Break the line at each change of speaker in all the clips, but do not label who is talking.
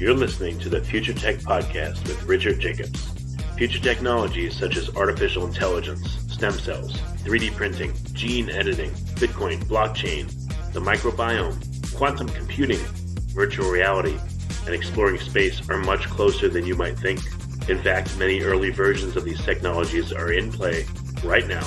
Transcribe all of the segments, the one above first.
You're listening to the Future Tech Podcast with Richard Jacobs. Future technologies such as artificial intelligence, stem cells, 3D printing, gene editing, Bitcoin, blockchain, the microbiome, quantum computing, virtual reality, and exploring space are much closer than you might think. In fact, many early versions of these technologies are in play right now,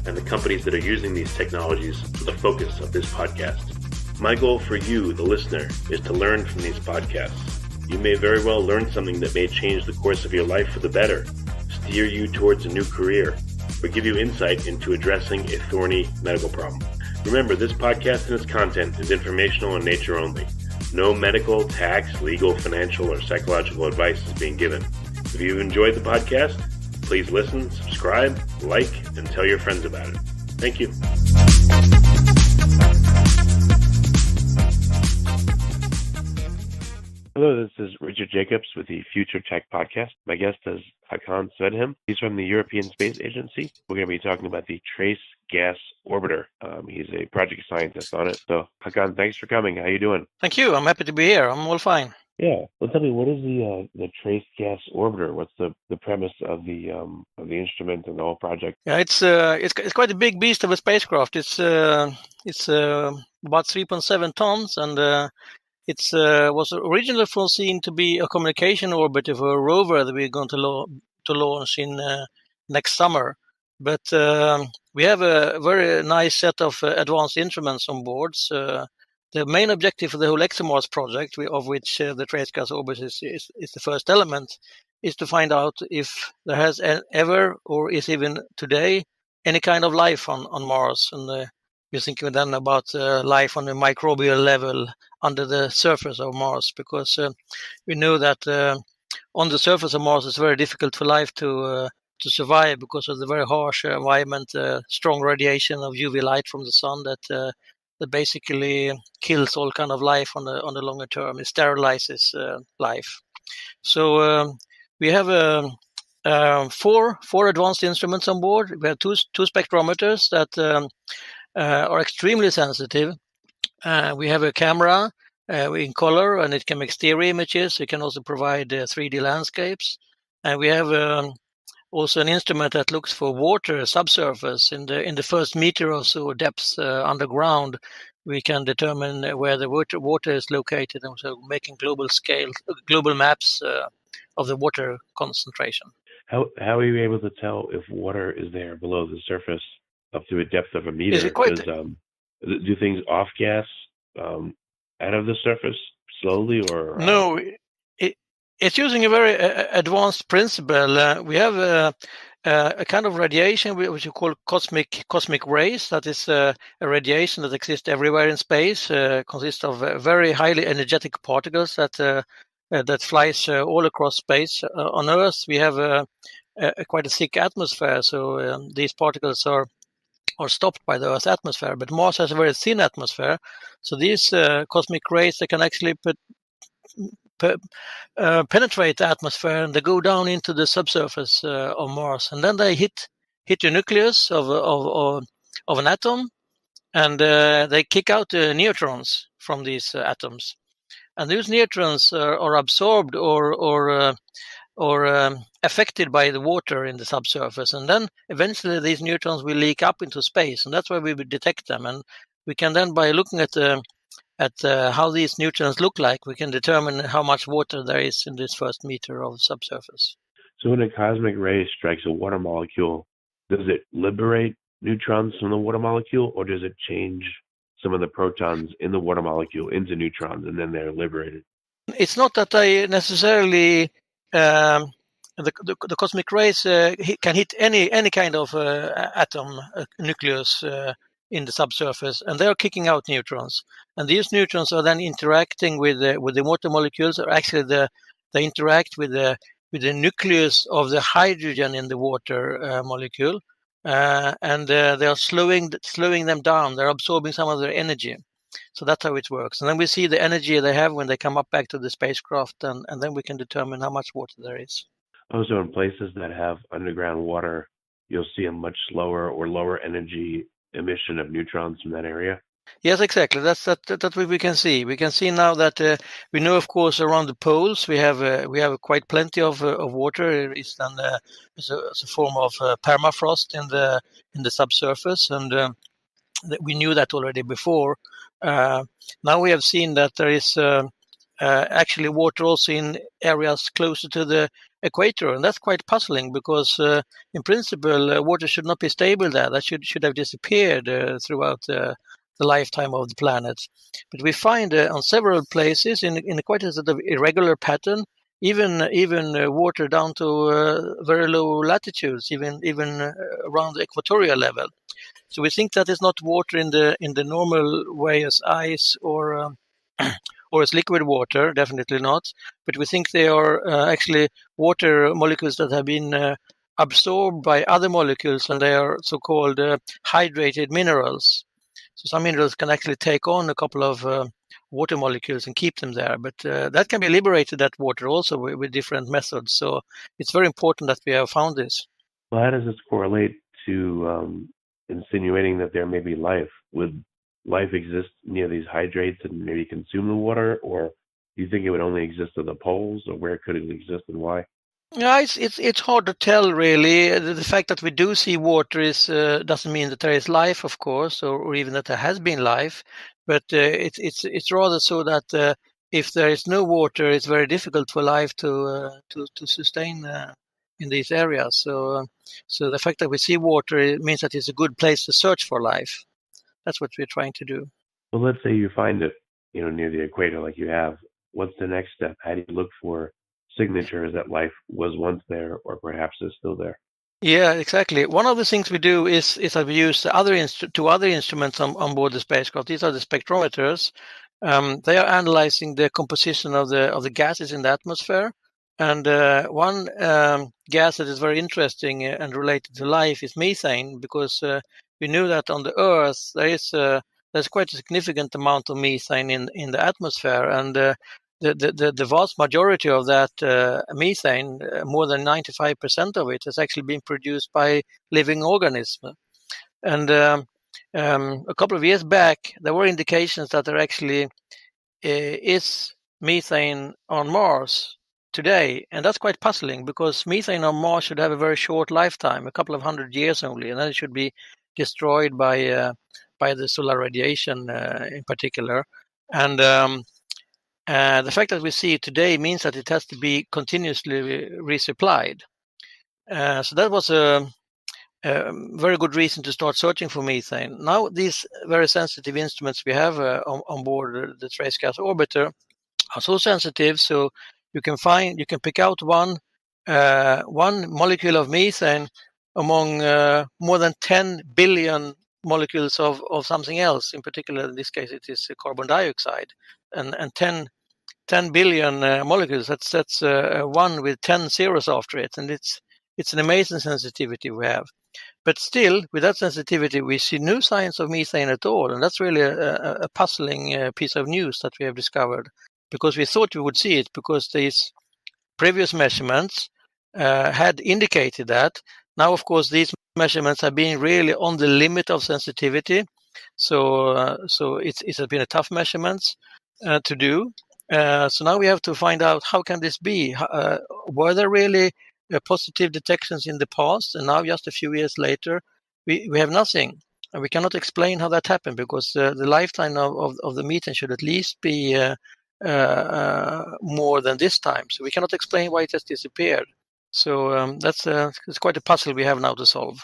and the companies that are using these technologies are the focus of this podcast. My goal for you, the listener, is to learn from these podcasts. You may very well learn something that may change the course of your life for the better, steer you towards a new career, or give you insight into addressing a thorny medical problem. Remember, this podcast and its content is informational in nature only. No medical, tax, legal, financial, or psychological advice is being given. If you enjoyed the podcast, please listen, subscribe, like, and tell your friends about it. Thank you. Hello, this is Richard Jacobs with the Future Tech Podcast. My guest is Hakan Svedhem. He's from the European Space Agency. We're going to be talking about the Trace Gas Orbiter. He's a project scientist on it. So, Hakan, thanks for coming. How you doing?
Thank you. I'm happy to be here. I'm all fine.
Yeah. Well, tell me, what is the Trace Gas Orbiter? What's the premise of the instrument and the whole project?
Yeah, it's quite a big beast of a spacecraft. It's about 3.7 tons, and it was originally foreseen to be a communication orbiter for a rover that we're going to launch in next summer. But we have a very nice set of advanced instruments on board. The main objective for the whole ExoMars project, of which the Trace Gas Orbiter is the first element, is to find out if there has ever or is even today any kind of life on Mars. And we're thinking then about life on a microbial level under the surface of Mars, because we know that on the surface of Mars it's very difficult for life to survive because of the very harsh environment, strong radiation of UV light from the sun that basically kills all kind of life on the longer term. It sterilizes life. So we have four advanced instruments on board. We have two spectrometers that are extremely sensitive. We have a camera in color, and it can make stereo images. It can also provide 3D landscapes. And we have also an instrument that looks for water subsurface in the first meter or so depth underground. We can determine where the water is located, and so making global maps of the water concentration.
How are you able to tell if water is there below the surface up to a depth of a meter?
Is it quite?
Do things off gas out of the surface slowly, or
no? It's using a very advanced principle. We have a kind of radiation which you call cosmic rays. That is a radiation that exists everywhere in space. Consists of very highly energetic particles that flies all across space. On Earth, we have quite a thick atmosphere, so these particles are stopped by the Earth's atmosphere. But Mars has a very thin atmosphere, so these cosmic rays, they can actually penetrate the atmosphere, and they go down into the subsurface of Mars, and then they hit the nucleus of an atom, and they kick out the neutrons from these atoms, and those neutrons are absorbed or affected by the water in the subsurface, and then eventually these neutrons will leak up into space, and that's where we will detect them. And we can then, by looking at how these neutrons look like, we can determine how much water there is in this first meter of subsurface.
So when a cosmic ray strikes a water molecule, does it liberate neutrons from the water molecule, or does it change some of the protons in the water molecule into neutrons, and then they're liberated?
It's not that they necessarily the cosmic rays can hit any kind of atom nucleus in the subsurface, and they are kicking out neutrons. And these neutrons are then interacting with the water molecules, or actually they interact with the nucleus of the hydrogen in the water molecule, and they are slowing them down. They're absorbing some of their energy. So that's how it works. And then we see the energy they have when they come up back to the spacecraft, and then we can determine how much water there is.
Also, in places that have underground water, you'll see a much slower or lower energy emission of neutrons from that area?
Yes, exactly. That's what we can see. We can see now that we know, of course, around the poles we have quite plenty of water. It's done as a form of permafrost in the subsurface, and we knew that already before. Uh, Now we have seen that there is actually water also in areas closer to the equator, and that's quite puzzling because, in principle, water should not be stable there. That should have disappeared throughout the lifetime of the planet. But we find on several places in quite a sort of irregular pattern, even water down to very low latitudes, even around the equatorial level. So we think that is not water in the normal way as ice or or as liquid water, definitely not. But we think they are actually water molecules that have been absorbed by other molecules, and they are so-called hydrated minerals. So some minerals can actually take on a couple of water molecules and keep them there, but that can be liberated, that water, also with different methods. So it's very important that we have found this.
Well, how does this correlate to insinuating that there may be life? Would life exist near these hydrates and maybe consume the water, or do you think it would only exist at the poles, or where could it exist and why?
Yeah, it's hard to tell really. The fact that we do see water is doesn't mean that there is life, of course, or even that there has been life. But it's rather so that if there is no water, it's very difficult for life to sustain in these areas. So the fact that we see water, it means that it's a good place to search for life. That's what we're trying to do.
Well, let's say you find it, near the equator like you have. What's the next step? How do you look for signatures that life was once there, or perhaps is still there?
Yeah, exactly. One of the things we do is that we use two other instruments on board the spacecraft. These are the spectrometers. They are analyzing the composition of the gases in the atmosphere. And one gas that is very interesting and related to life is methane, because we knew that on the Earth there's quite a significant amount of methane in the atmosphere, and the vast majority of that methane, more than 95% of it, has actually been produced by living organisms. And a couple of years back, there were indications that there actually is methane on Mars today, and that's quite puzzling because methane on Mars should have a very short lifetime, a couple of 100 years only, and then it should be destroyed by the solar radiation in particular. And the fact that we see it today means that it has to be continuously resupplied. So that was a very good reason to start searching for methane. Now, these very sensitive instruments we have on board the Trace Gas Orbiter are so sensitive, so you can pick out one molecule of methane among more than 10 billion molecules of something else. In particular, in this case, it is carbon dioxide, and 10 billion molecules. That's one with 10 zeros after it, and it's an amazing sensitivity we have. But still, with that sensitivity, we see no signs of methane at all, and that's really a puzzling piece of news that we have discovered, because we thought we would see it because these previous measurements had indicated that. Now, of course, these measurements have been really on the limit of sensitivity, so it has been a tough measurements to do. So now we have to find out, how can this be? Were there really positive detections in the past, and now just a few years later we have nothing, and we cannot explain how that happened, because the lifetime of the methane should at least be more than this time, so we cannot explain why it has disappeared. So it's quite a puzzle we have now to solve.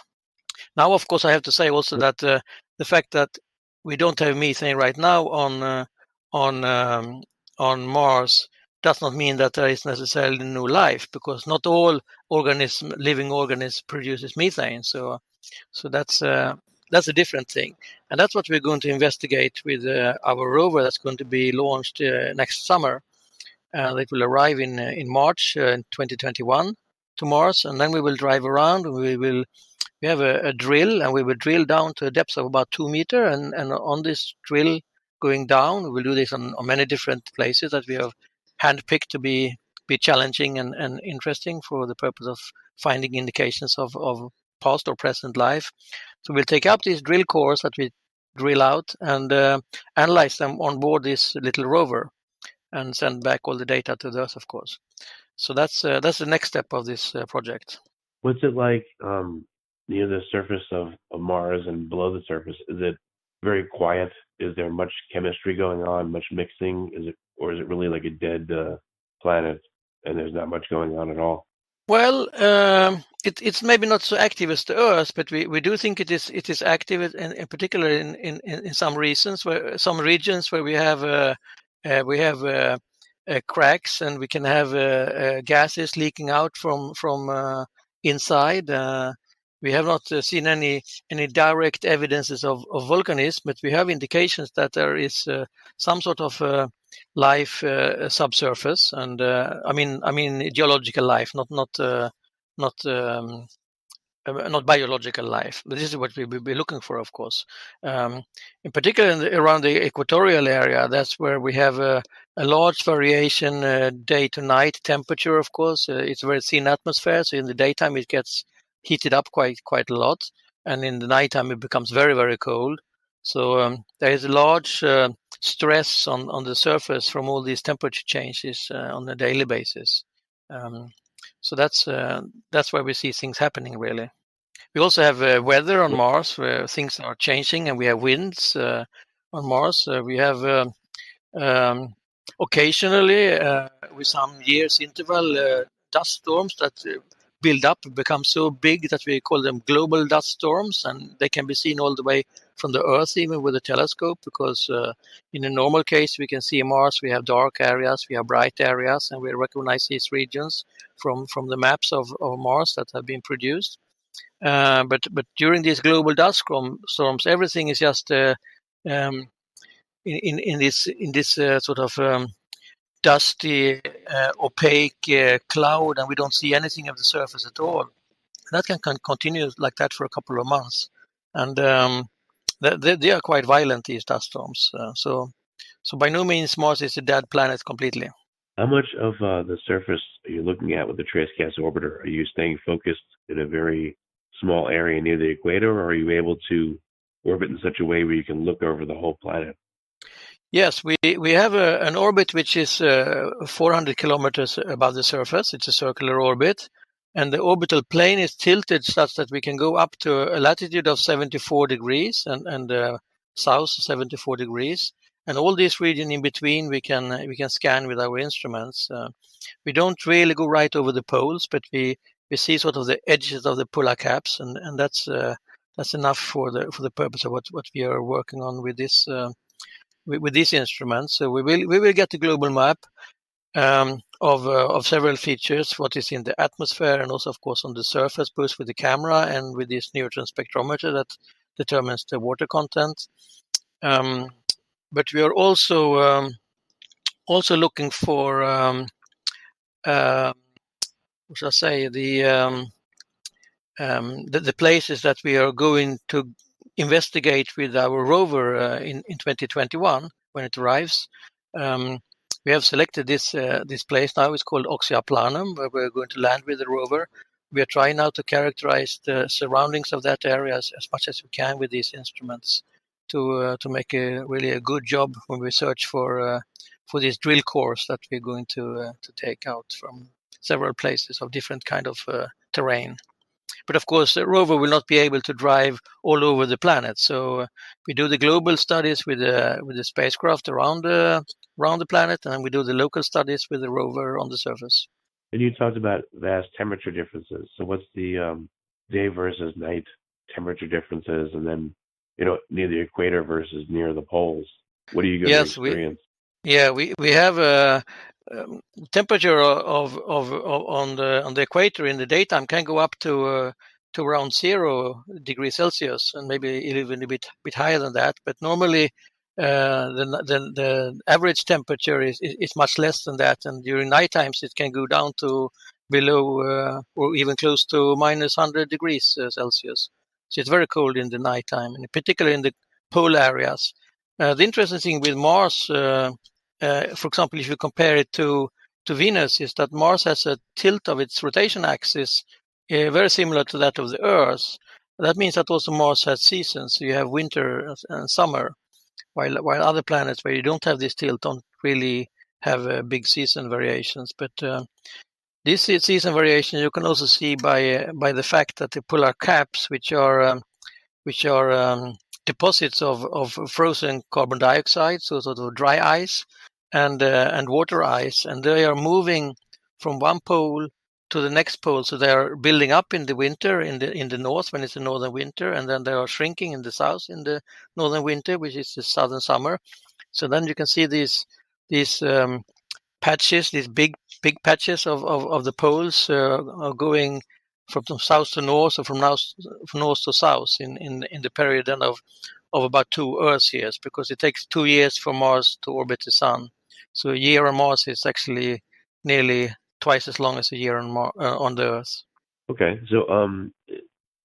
Now, of course, I have to say also that the fact that we don't have methane right now on Mars does not mean that there is necessarily no life, because not all living organisms produces methane. So that's a different thing, and that's what we're going to investigate with our rover that's going to be launched next summer. It will arrive in March 2021 to Mars, and then we will drive around. We have a drill, and we will drill down to a depth of about 2 meters. And on this drill going down, we will do this on many different places that we have handpicked to be challenging and interesting for the purpose of finding indications of past or present life. So we'll take up this drill course that we drill out and analyze them on board this little rover and send back all the data to the Earth, of course. So that's the next step of this project.
What's it like near the surface of Mars and below the surface? Is it very quiet? Is there much chemistry going on, much mixing? Or is it really like a dead planet and there's not much going on at all?
Well, it's maybe not so active as the Earth, but we do think it is active, in particular in some regions where we have cracks and we can have gases leaking out from inside. We have not seen any direct evidences of volcanism, but we have indications that there is some sort of life subsurface, and I mean geological life, not biological life. But this is what we will be looking for, of course. In particular, around the equatorial area, that's where we have a large variation day to night temperature. Of course, it's a very thin atmosphere, so in the daytime it gets heated up quite a lot, and in the nighttime it becomes very, very cold. So there is a large stress on the surface from all these temperature changes on a daily basis. So that's where we see things happening, really. We also have weather on Mars where things are changing, and we have winds on Mars. We have occasionally, with some years interval, dust storms that build up, become so big that we call them global dust storms, and they can be seen all the way from the Earth, even with a telescope, because in a normal case we can see Mars, we have dark areas, we have bright areas, and we recognize these regions from the maps of Mars that have been produced. But during these global dust storms, everything is just in this sort of dusty, opaque cloud, and we don't see anything of the surface at all. That can continue like that for a couple of months, and they are quite violent, these dust storms. So by no means Mars is a dead planet completely.
How much of the surface are you looking at with the Tracecast orbiter? Are you staying focused in a very small area near the equator, or are you able to orbit in such a way where you can look over the whole planet?
Yes, we have an orbit which is 400 kilometers above the surface. It's a circular orbit, and the orbital plane is tilted such that we can go up to a latitude of 74 degrees and south 74 degrees. And all this region in between we can scan with our instruments. We don't really go right over the poles, but we see sort of the edges of the polar caps, and that's enough for the purpose of what we are working on with this. With these instruments, so we will get a global map of several features, what is in the atmosphere, and also, of course, on the surface, both with the camera and with this neutron spectrometer that determines the water content. But we are also looking for what shall I say, the places that we are going to investigate with our rover in 2021 when it arrives. We have selected this place now. It's called Oxyaplanum, where we're going to land with the rover. We are trying now to characterize the surroundings of that area as much as we can with these instruments to make really a good job when we search for this drill course that we're going to take out from several places of different kind of terrain. But of course, the rover will not be able to drive all over the planet. So we do the global studies with the spacecraft around the planet, and we do the local studies with the rover on the surface.
And you talked about vast temperature differences. So what's the day versus night temperature differences, and then near the equator versus near the poles? What are you going to experience?
We have a temperature on the equator in the daytime can go up to around 0 degrees Celsius, and maybe even a bit higher than that. But normally the average temperature is much less than that, and during night times it can go down to below or even close to minus 100 degrees Celsius. So it's very cold in the nighttime, and particularly in the pole areas. The interesting thing with Mars, for example, if you compare it to Venus, is that Mars has a tilt of its rotation axis very similar to that of the Earth. That means that also Mars has seasons. So you have winter and summer, while other planets where you don't have this tilt don't really have big season variations. But this season variation you can also see by the fact that the polar caps, which are deposits of frozen carbon dioxide, so sort of dry ice and water ice, and they are moving from one pole to the next pole. So they are building up in the winter in the north when it's the northern winter, and then they are shrinking in the south in the northern winter, which is the southern summer. So then you can see these patches, these big patches of the poles are going from south to north or from north to south in the period then of about 2 Earth years, because it takes 2 years for Mars to orbit the Sun. So a year on Mars is actually nearly twice as long as a year on the Earth.
Okay, so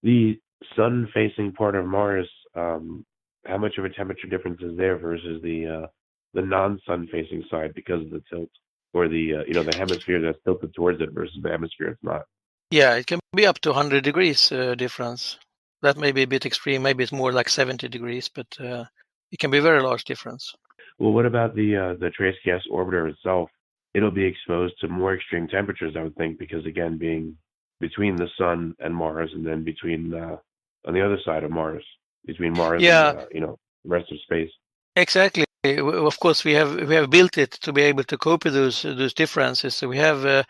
the sun-facing part of Mars, how much of a temperature difference is there versus the non-sun-facing side because of the tilt, or the the hemisphere that's tilted towards it versus the hemisphere it's not?
Yeah, it can be up to 100 degrees difference. That may be a bit extreme. Maybe it's more like 70 degrees, but it can be a very large difference.
Well, what about the trace gas orbiter itself? It'll be exposed to more extreme temperatures, I would think, because again, being between the sun and Mars, and then between on the other side of Mars, between Mars and
Yeah,
the rest of space.
exactly. Of course, we have built it to be able to cope with those differences. So we have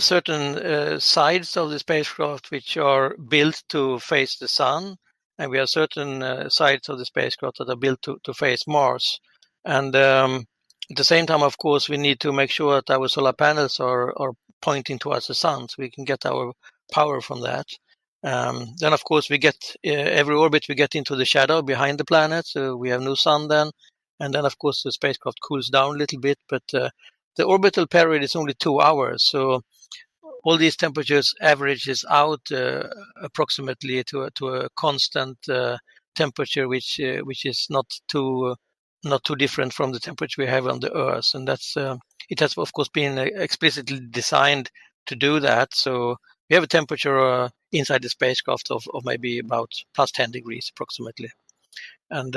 certain sides of the spacecraft which are built to face the sun, and we have certain sides of the spacecraft that are built to face Mars. And at the same time, of course, we need to make sure that our solar panels are pointing towards the sun, so we can get our power from that. Then, of course, we get every orbit we get into the shadow behind the planet, so we have no sun then. And then, of course, the spacecraft cools down a little bit, but the orbital period is only 2 hours. So all these temperatures averages out approximately to a constant temperature, which is not too different from the temperature we have on the Earth. And that's it has, of course, been explicitly designed to do that. So we have a temperature inside the spacecraft of maybe about plus 10 degrees approximately. And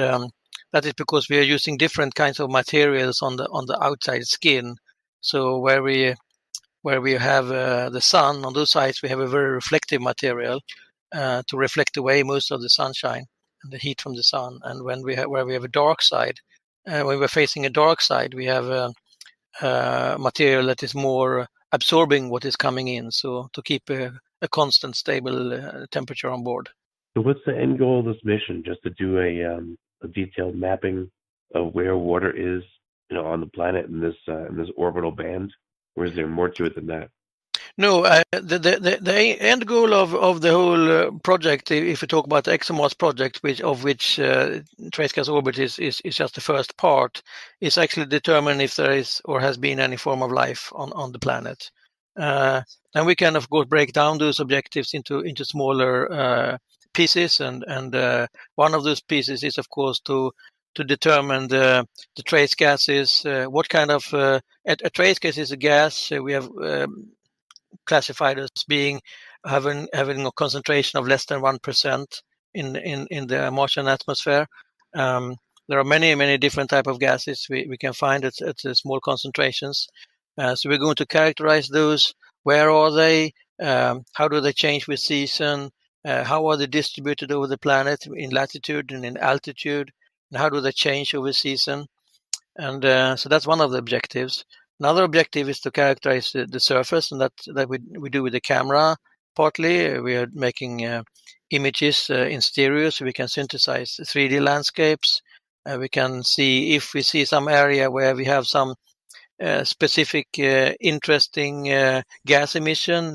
that is because we are using different kinds of materials on the outside skin. So where we have the sun on those sides, we have a very reflective material to reflect away most of the sunshine and the heat from the sun. And where we have a dark side, when we're facing a dark side, we have a material that is more absorbing what is coming in. So to keep a constant, stable temperature on board.
So, what's the end goal of this mission? Just to do a detailed mapping of where water is, on the planet in this orbital band, or is there more to it than that?
No, the end goal of the whole project, if we talk about the ExoMars project, which Trace Gas Orbit is just the first part, is actually determine if there is or has been any form of life on the planet. Then we can, of course, break down those objectives into smaller pieces, and one of those pieces is, of course, to determine the trace gases. What kind of a trace gas is a gas we have classified as being having a concentration of less than 1% in the Martian atmosphere. There are many different type of gases we can find at small concentrations. So we're going to characterize those. Where are they? How do they change with season? How are they distributed over the planet in latitude and in altitude? And how do they change over season? And so that's one of the objectives. Another objective is to characterize the surface, and that we do with the camera. Partly, we are making images in stereo, so we can synthesize 3D landscapes. We can see if we see some area where we have some specific interesting gas emission.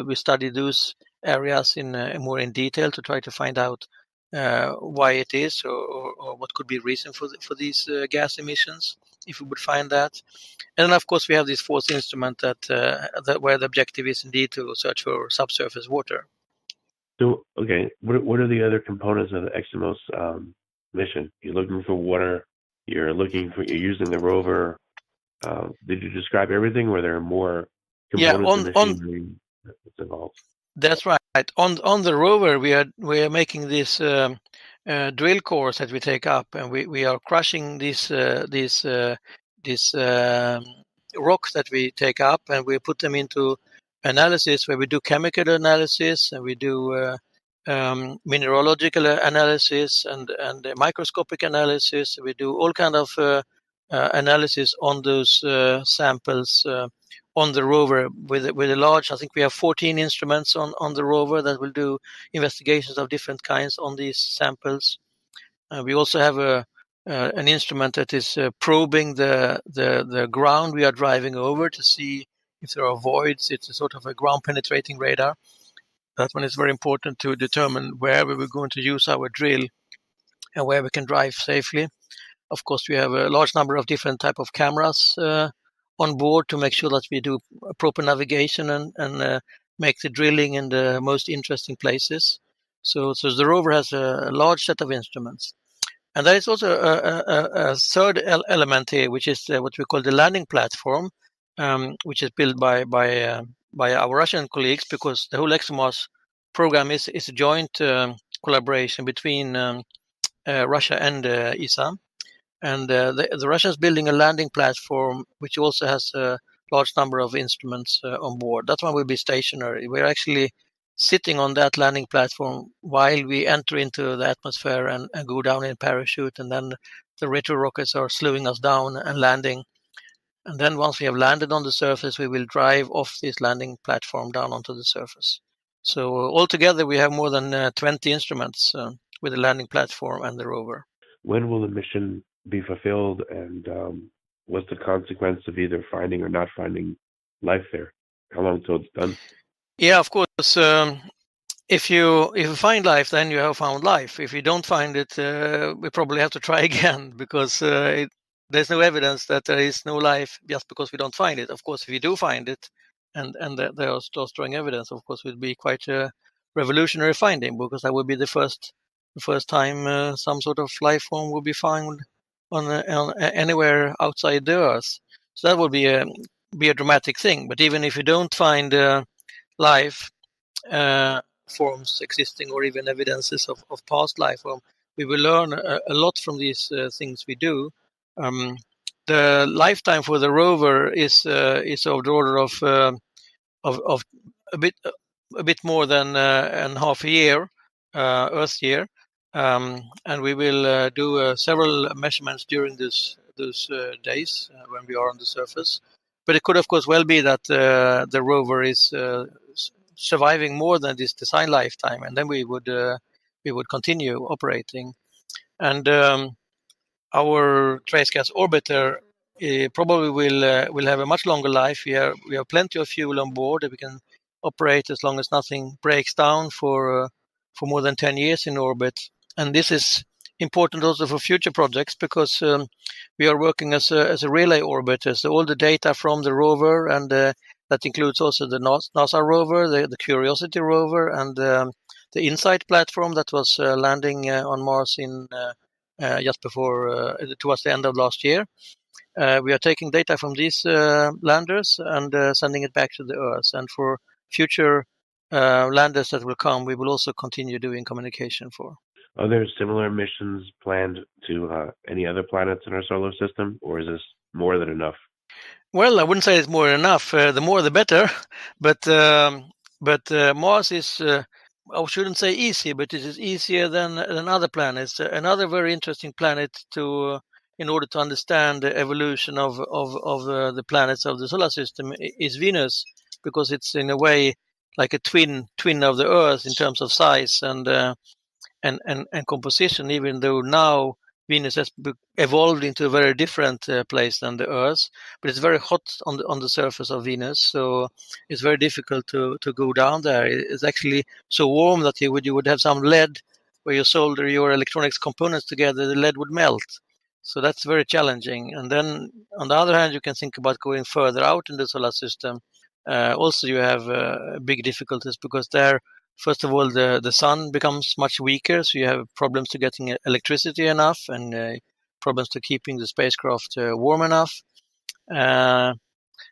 We study those areas in more in detail to try to find out why it is, or what could be reason for these gas emissions, if we would find that. And then, of course, we have this fourth instrument that where the objective is indeed to search for subsurface water.
So, okay, what are the other components of the ExoMars mission? You're looking for water. You're using the rover. Did you describe everything, or there are more components of machinery that's involved?
That's right. On the rover, we are making this drill cores that we take up, and we are crushing these rocks that we take up, and we put them into analysis where we do chemical analysis, and we do mineralogical analysis and microscopic analysis. We do all kind of analysis on those samples. On the rover with a large, I think we have 14 instruments on the rover that will do investigations of different kinds on these samples. We also have an instrument that is probing the ground we are driving over to see if there are voids. It's a sort of a ground penetrating radar. That one is very important to determine where we were going to use our drill and where we can drive safely. Of course, we have a large number of different type of cameras on board to make sure that we do proper navigation and make the drilling in the most interesting places. So the rover has a large set of instruments. And there is also a third element here, which is what we call the landing platform, which is built by our Russian colleagues, because the whole ExoMars program is a joint collaboration between Russia and ESA. And the Russians building a landing platform, which also has a large number of instruments on board. That one will be stationary. We're actually sitting on that landing platform while we enter into the atmosphere and go down in parachute, and then the retro rockets are slowing us down and landing. And then once we have landed on the surface, we will drive off this landing platform down onto the surface. So altogether, we have more than 20 instruments with the landing platform and the rover.
When will the mission be fulfilled, and what's the consequence of either finding or not finding life there? How long till it's done?
Yeah, of course. If you find life, then you have found life. If you don't find it, we probably have to try again, because there's no evidence that there is no life just because we don't find it. Of course, if you do find it, and there are strong evidence, of course, it would be quite a revolutionary finding, because that would be the first time some sort of life form will be found on anywhere outside the Earth. So that would be a dramatic thing. But even if you don't find life forms existing, or even evidences of past life form, we will learn a lot from these things we do. The lifetime for the rover is of the order of a bit more than half a year, Earth year, and we will do several measurements during those days when we are on the surface. But it could, of course, well be that the rover is surviving more than this design lifetime, and then we would continue operating. And our trace gas orbiter probably will have a much longer life. We have plenty of fuel on board that we can operate as long as nothing breaks down for more than 10 years in orbit. And this is important also for future projects, because we are working as a relay orbiter. So all the data from the rover, and that includes also the NASA rover, the Curiosity rover, and the InSight platform that was landing on Mars in just before towards the end of last year. We are taking data from these landers and sending it back to the Earth. And for future landers that will come, we will also continue doing communication for.
Are there similar missions planned to any other planets in our solar system, or is this more than enough?
Well, I wouldn't say it's more than enough. The more, the better. But Mars is, I shouldn't say easy, but it is easier than other planets. Another very interesting planet in order to understand the evolution of the planets of the solar system is Venus, because it's in a way like a twin of the Earth in terms of size and composition, even though now Venus has evolved into a very different place than the Earth. But it's very hot on the surface of Venus, so it's very difficult to go down there. It's actually so warm that you would have some lead where you solder your electronics components together, the lead would melt. So that's very challenging. And then on the other hand, you can think about going further out in the solar system. Also, you have big difficulties, because there, first of all, the sun becomes much weaker, so you have problems to getting electricity enough, and problems to keeping the spacecraft warm enough.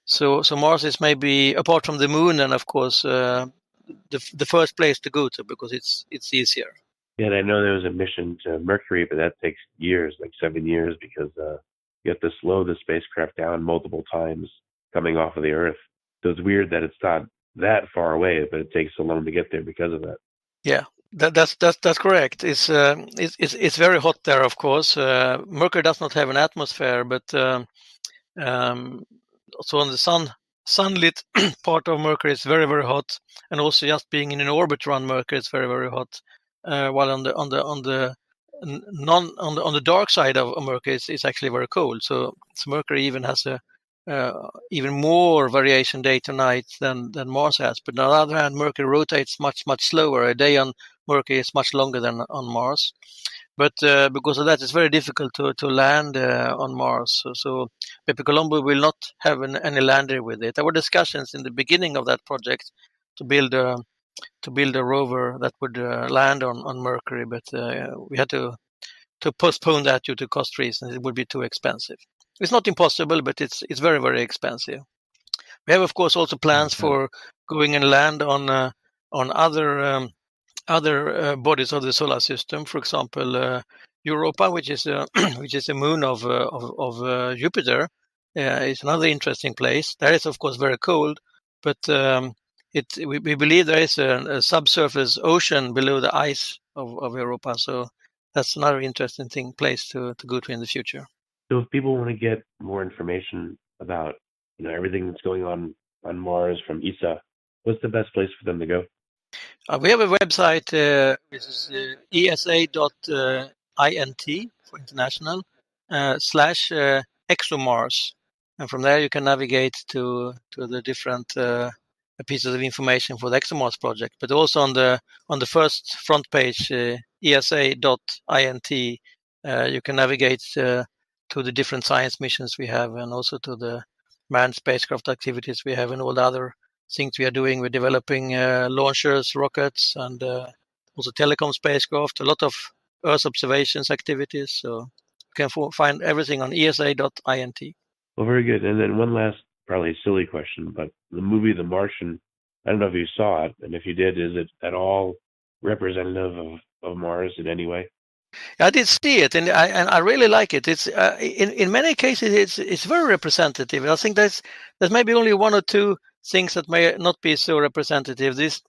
So Mars is maybe, apart from the moon, and of course the first place to go to because it's easier.
Yeah, and I know there was a mission to Mercury, but that takes years, like 7 years, because you have to slow the spacecraft down multiple times coming off of the Earth. So it's weird that it's not that far away, but it takes so long to get there because of that.
Yeah, that's correct. It's very hot there, of course. Mercury does not have an atmosphere, but so on the sunlit part of Mercury is very, very hot, and also just being in an orbit around Mercury is very, very hot. While on the dark side of Mercury it's actually very cold. So Mercury even has a even more variation day to night than Mars has. But on the other hand, Mercury rotates much slower. A day on Mercury is much longer than on Mars. But because of that, it's very difficult to land on Mars. So Bepi Colombo will not have any lander with it. There were discussions in the beginning of that project to build a rover that would land on Mercury, but we had to postpone that due to cost reasons. It would be too expensive. It's not impossible, but it's very, very expensive. We have, of course, also plans for going and land on other bodies of the solar system. For example, Europa, which is a moon of Jupiter, is another interesting place. That is, of course, very cold, but we believe there is a subsurface ocean below the ice of Europa. So that's another interesting place to go to in the future.
So if people want to get more information about everything that's going on Mars from ESA, what's the best place for them to go?
We have a website, which is esa.int for international /ExoMars, and from there you can navigate to the different pieces of information for the ExoMars project. But also on the first front page, esa.int, you can navigate to the different science missions we have, and also to the manned spacecraft activities we have, and all the other things we are doing. We're developing launchers, rockets, and also telecom spacecraft, a lot of Earth observations activities. So you can find everything on esa.int.
Well, very good. And then one last, probably silly question, but the movie The Martian, I don't know if you saw it, and if you did, is it at all representative of Mars in any way?
I did see it, and I really like it. It's in many cases it's very representative. I think there's maybe only one or two things that may not be so representative. This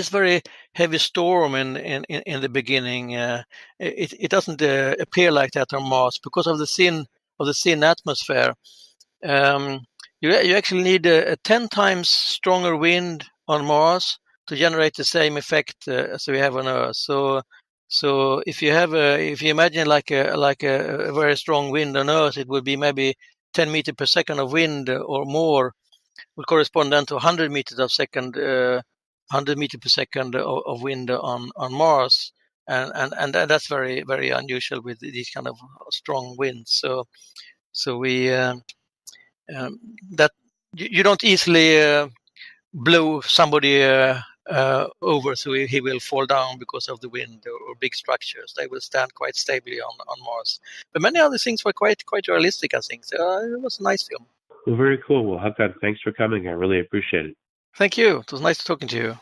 very heavy storm in the beginning, it doesn't appear like that on Mars because of the thin atmosphere. You actually need a 10 times stronger wind on Mars to generate the same effect as we have on Earth. So if you imagine like a very strong wind on Earth, it would be maybe 10 meters per second of wind or more, would correspond then to 100 meters per second of wind on Mars, and that's very, very unusual with these kind of strong winds. So we that you don't easily blow somebody over, so he will fall down because of the wind or big structures. They will stand quite stably on Mars. But many other things were quite realistic, I think. So it was a nice film.
Well, very cool. Well, Hakan, thanks for coming. I really appreciate it.
Thank you. It was nice talking to you.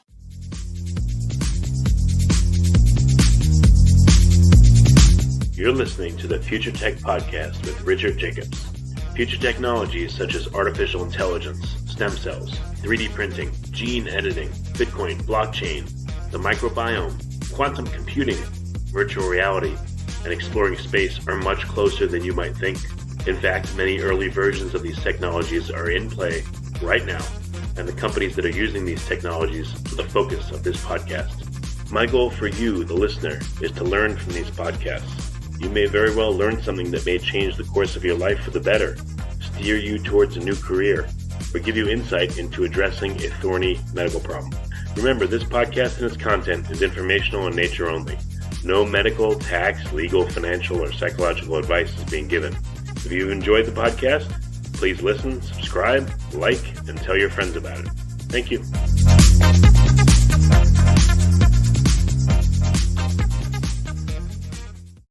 You're listening to the Future Tech Podcast with Richard Jacobs. Future technologies such as artificial intelligence, stem cells, 3D printing, gene editing, Bitcoin, blockchain, the microbiome, quantum computing, virtual reality, and exploring space are much closer than you might think. In fact, many early versions of these technologies are in play right now, and the companies that are using these technologies are the focus of this podcast. My goal for you, the listener, is to learn from these podcasts. You may very well learn something that may change the course of your life for the better, steer you towards a new career, or give you insight into addressing a thorny medical problem. Remember, this podcast and its content is informational in nature only. No medical, tax, legal, financial, or psychological advice is being given. If you enjoyed the podcast, please listen, subscribe, like, and tell your friends about it. Thank you.